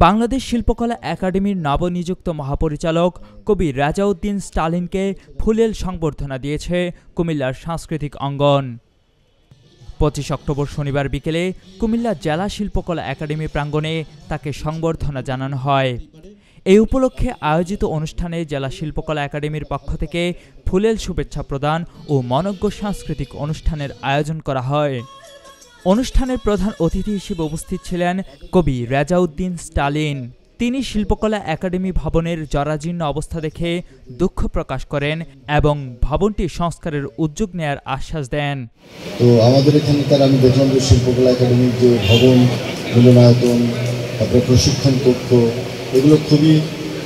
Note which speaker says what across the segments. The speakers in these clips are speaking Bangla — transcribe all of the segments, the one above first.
Speaker 1: বাংলাদেশ শিল্পকলা একাডেমির নবনিযুক্ত মহাপরিচালক কবি রাজাউদ্দিন স্টালিনকে ফুলেল সংবর্ধনা দিয়েছে কুমিল্লার সাংস্কৃতিক অঙ্গন। 25 অক্টোবর শনিবার বিকেলে কুমিল্লা জেলা শিল্পকলা একাডেমি প্রাঙ্গণে তাকে সংবর্ধনা জানানো হয়। এই উপলক্ষে আয়োজিত অনুষ্ঠানে জেলা শিল্পকলা একাডেমির পক্ষ থেকে ফুলেল শুভেচ্ছা প্রদান ও মনোজ্ঞ সাংস্কৃতিক অনুষ্ঠানের আয়োজন করা হয়। অনুষ্ঠানের প্রধান অতিথি হিসেবে উপস্থিত ছিলেন কবি রাজাউদ্দিন স্টালিন। তিনি শিল্পকলা একাডেমি ভবনের জরাজীর্ণ অবস্থা দেখে দুঃখ প্রকাশ করেন এবং ভবনটি সংস্কারের উদ্যোগ নেয়ার আশ্বাস দেন।
Speaker 2: তো আমাদের এখানকার আমি দেখলাম যে শিল্পকলা একাডেমির যে ভবন, মিলনায়তন, তারপরে প্রশিক্ষণ কক্ষ, এগুলো খুবই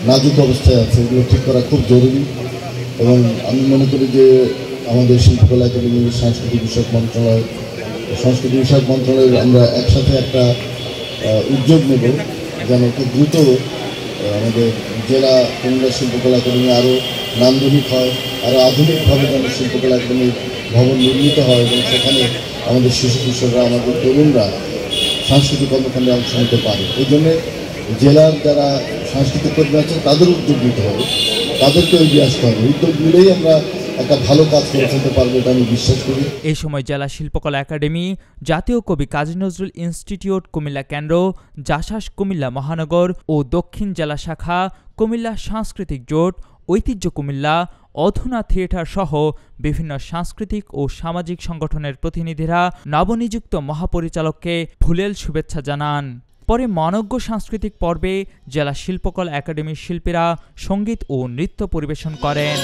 Speaker 2: নাজুক অবস্থায় আছে। এগুলো ঠিক করা খুব জরুরি এবং আমি মনে করি যে আমাদের শিল্পকলা একাডেমির সংস্কৃতি বিষয়ক মন্ত্রণালয়ের আমরা একসাথে একটা উদ্যোগ নেব যেন খুব দ্রুত আমাদের জেলা কুমিল্লা শিল্পকলা একাডেমি আরও নান্দনিক হয়, আরও আধুনিকভাবে যেন শিল্পকলা একাডেমির ভবন নির্মিত হয় এবং সেখানে আমাদের শিশু কিশোররা, আমাদের তরুণরা সাংস্কৃতিক কর্মকাণ্ডে অংশ নিতে পারে। এই জন্যে জেলার যারা সাংস্কৃতিক কর্মী আছেন তাদের উদ্যোগ নিতে হবে, তাদেরকে এগিয়ে আসতে হবে। উদ্যোগ নিলেই আমরা একটা ভালো কাজ করে ফেলতে পারবো, এটা আমি বিশ্বাস করি।
Speaker 1: এই সময় জেলা শিল্পকলা একাডেমি, জাতীয় কবি কাজী নজরুল ইনস্টিটিউট কুমিল্লা কেন্দ্র, জাসাস কুমিল্লা মহানগর ও দক্ষিণ জেলা শাখা, কুমিল্লা সাংস্কৃতিক জোট, ঐতিহ্য কুমিল্লা, অধুনা থিয়েটার সহ বিভিন্ন সাংস্কৃতিক ও সামাজিক সংগঠনের প্রতিনিধিরা নবনিযুক্ত মহাপরিচালককে ফুলেল শুভেচ্ছা জানান। পরে মনোজ্ঞ সাংস্কৃতিক পর্বে জেলা শিল্পকলা একাডেমির শিল্পীরা সঙ্গীত ও নৃত্য পরিবেশন করেন।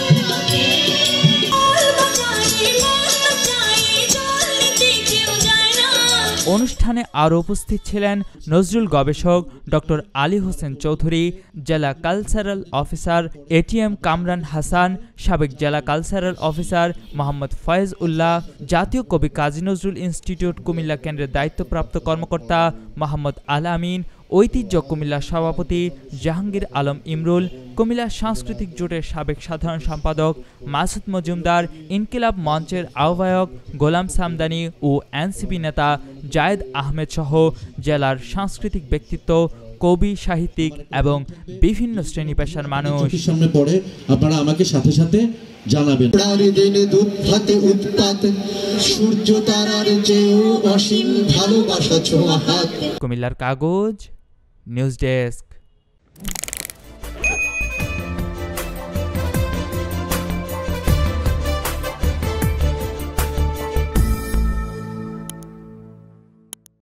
Speaker 1: অনুষ্ঠানে আরও উপস্থিত ছিলেন নজরুল গবেষক ডক্টর আলী হোসেন চৌধুরী, জেলা cultural officer ATM Kamran Hasan, সাবেক জেলা কালচারাল অফিসার মোহাম্মদ ফয়েজ উল্লাহ, জাতীয় কবি কাজী নজরুল ইনস্টিটিউট কুমিল্লা কেন্দ্রের দায়িত্বপ্রাপ্ত কর্মকর্তা মোহাম্মদ আল আমিন, ঐতিহ্য কুমিল্লা সভাপতি জাহাঙ্গীর আলম ইমরুল, কুমিল্লা সাংস্কৃতিক জোটের সাবেক সাধারণ সম্পাদক মাসুদ মজুমদার, ইনকিলাব মঞ্চের আহ্বায়ক গোলাম সামদানি ও এনসিপি নেতা জায়েদ আহমেদ সহ জেলার সাংস্কৃতিক ব্যক্তিত্ব, কবি, সাহিত্যিক এবং বিভিন্ন শ্রেণী পেশার মানুষ।
Speaker 3: সামনে পড়ে আপনারা আমাকে সাথে সাথে জানাবেন। সূর্য তারার চেয়েও অসীম ভালোবাসা ছোঁয়া হাত।
Speaker 1: কুমিল্লার কাগজ নিউজ ডেস্ক।